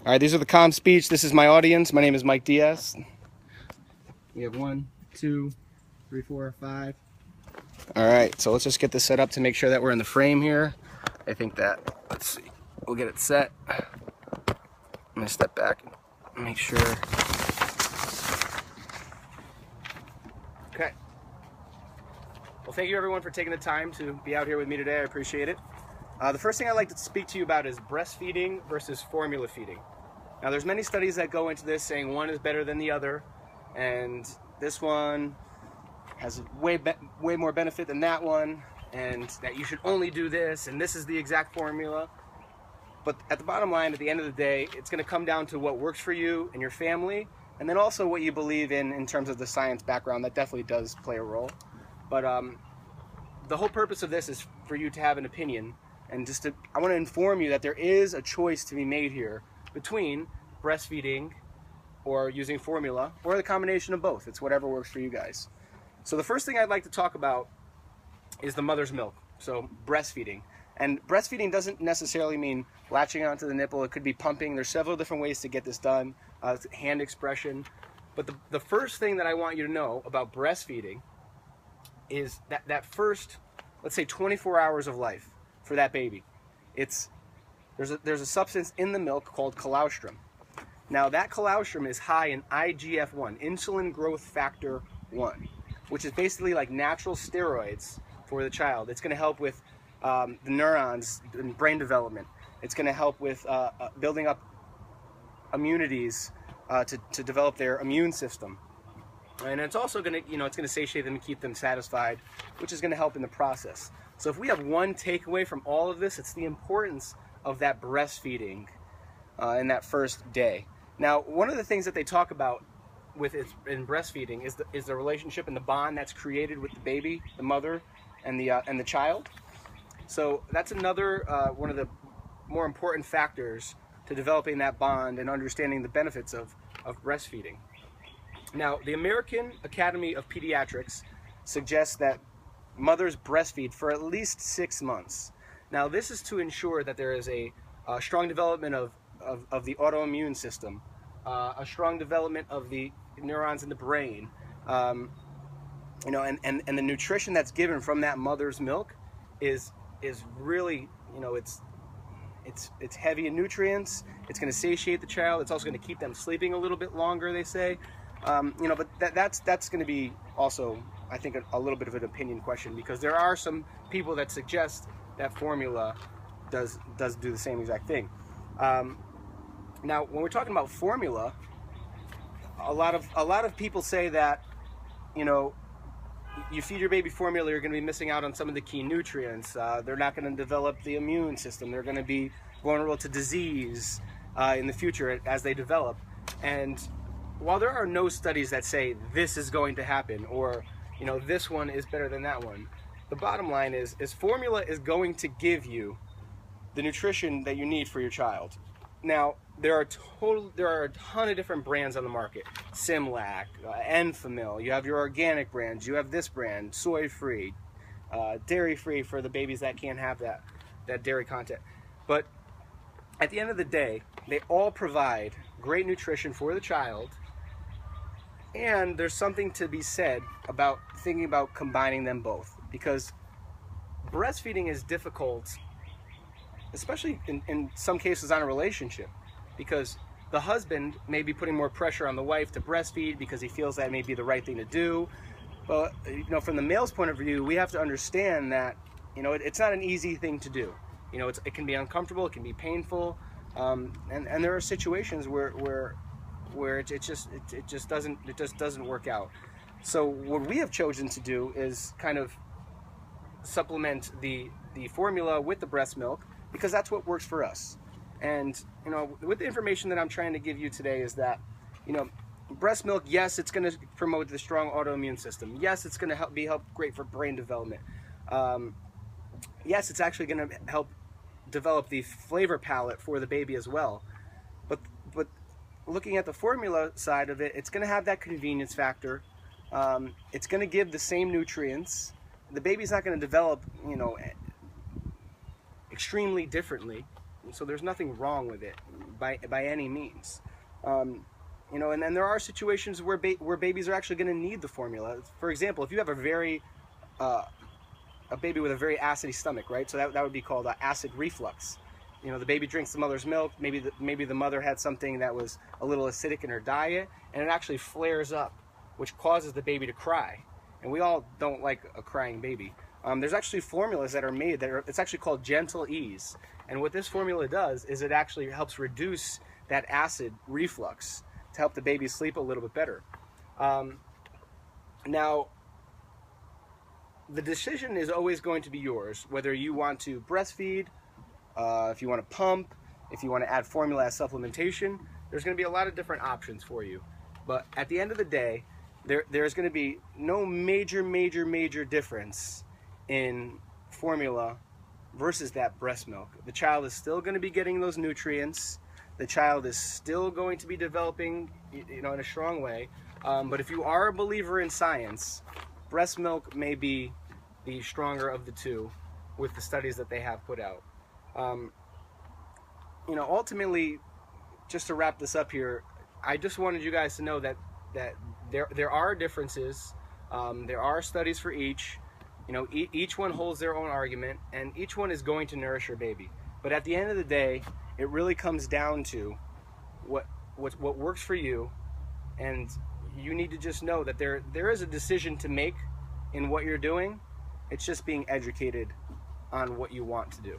All right, these are the comm speech. This is my audience. My name is Mike Diaz. We have 1, 2, 3, 4, 5. All right, so let's just get this set up to make sure that we're in the frame here. I think that, let's see, we'll get it set. I'm gonna step back and make sure. Okay. Well, thank you everyone for taking the time to be out here with me today. I appreciate it. The first thing I'd like to speak to you about is breastfeeding versus formula feeding. Now, there's many studies that go into this saying one is better than the other, and this one has way more benefit than that one, and that you should only do this, and this is the exact formula. But at the bottom line, at the end of the day, it's going to come down to what works for you and your family, and then also what you believe in terms of the science background. That definitely does play a role. But the whole purpose of this is for you to have an opinion, and I want to inform you that there is a choice to be made here between breastfeeding or using formula, or the combination of both. It's whatever works for you guys. So the first thing I'd like to talk about is the mother's milk, so breastfeeding. And breastfeeding doesn't necessarily mean latching onto the nipple. It could be pumping. There's several different ways to get this done, hand expression. But the first thing that I want you to know about breastfeeding is that first, let's say 24 hours of life for that baby. There's a substance in the milk called colostrum. Now that colostrum is high in IGF-1, insulin growth factor 1, which is basically like natural steroids for the child. It's going to help with the neurons and brain development. It's going to help with building up immunities to develop their immune system. And it's also going to, it's going to satiate them and keep them satisfied, which is going to help in the process. So if we have one takeaway from all of this, it's the importance of that breastfeeding in that first day. Now, one of the things that they talk about in breastfeeding is the relationship and the bond that's created with the baby, the mother, and the child. So that's another one of the more important factors to developing that bond and understanding the benefits of breastfeeding. Now, the American Academy of Pediatrics suggests that mothers breastfeed for at least 6 months. Now, this is to ensure that there is a strong development of the autoimmune system, a strong development of the neurons in the brain, and the nutrition that's given from that mother's milk is really, it's heavy in nutrients. It's going to satiate the child. It's also going to keep them sleeping a little bit longer, they say. But that's going to be also, I think, a little bit of an opinion question, because there are some people that suggest that formula does do the same exact thing. Now, when we're talking about formula, a lot of people say that, you feed your baby formula, you're going to be missing out on some of the key nutrients. They're not going to develop the immune system. They're going to be vulnerable to disease in the future as they develop. And while there are no studies that say this is going to happen, or this one is better than that one, the bottom line is formula is going to give you the nutrition that you need for your child. Now, there are a ton of different brands on the market. Similac, Enfamil, you have your organic brands, you have this brand, soy-free, dairy-free for the babies that can't have that dairy content. But at the end of the day, they all provide great nutrition for the child, and there's something to be said about thinking about combining them both, because breastfeeding is difficult, especially in some cases on a relationship, because the husband may be putting more pressure on the wife to breastfeed because he feels that may be the right thing to do. But from the male's point of view, we have to understand that it's not an easy thing to do. It can be uncomfortable, it can be painful, and there are situations where it just doesn't work out. So what we have chosen to do is kind of supplement the formula with the breast milk, because that's what works for us. And with the information that I'm trying to give you today is that breast milk, yes, it's going to promote the strong autoimmune system. Yes, it's going to help great for brain development. Yes, it's actually going to help develop the flavor palette for the baby as well. But looking at the formula side of it, it's going to have that convenience factor. It's going to give the same nutrients. The baby's not going to develop, extremely differently. so there's nothing wrong with it by any means. You know, and then there are situations where babies are actually going to need the formula. For example, if you have a baby with a very acidy stomach, right? So that would be called acid reflux. You know, the baby drinks the mother's milk. Maybe the mother had something that was a little acidic in her diet, and it actually flares up, which causes the baby to cry. And we all don't like a crying baby. There's actually formulas that are made it's actually called Gentle Ease. And what this formula does is it actually helps reduce that acid reflux to help the baby sleep a little bit better. Now, the decision is always going to be yours, whether you want to breastfeed, if you want to pump, if you want to add formula as supplementation. There's going to be a lot of different options for you. But at the end of the day, there's going to be no major difference in formula versus that breast milk. The child is still going to be getting those nutrients. The child is still going to be developing, you know, in a strong way. But if you are a believer in science, breast milk may be the stronger of the two with the studies that they have put out. You know, ultimately, just to wrap this up here, I just wanted you guys to know that there are differences. There are studies for each. You know, each one holds their own argument, and each one is going to nourish your baby. But at the end of the day, it really comes down to what works for you, and you need to just know that there is a decision to make in what you're doing. It's just being educated on what you want to do.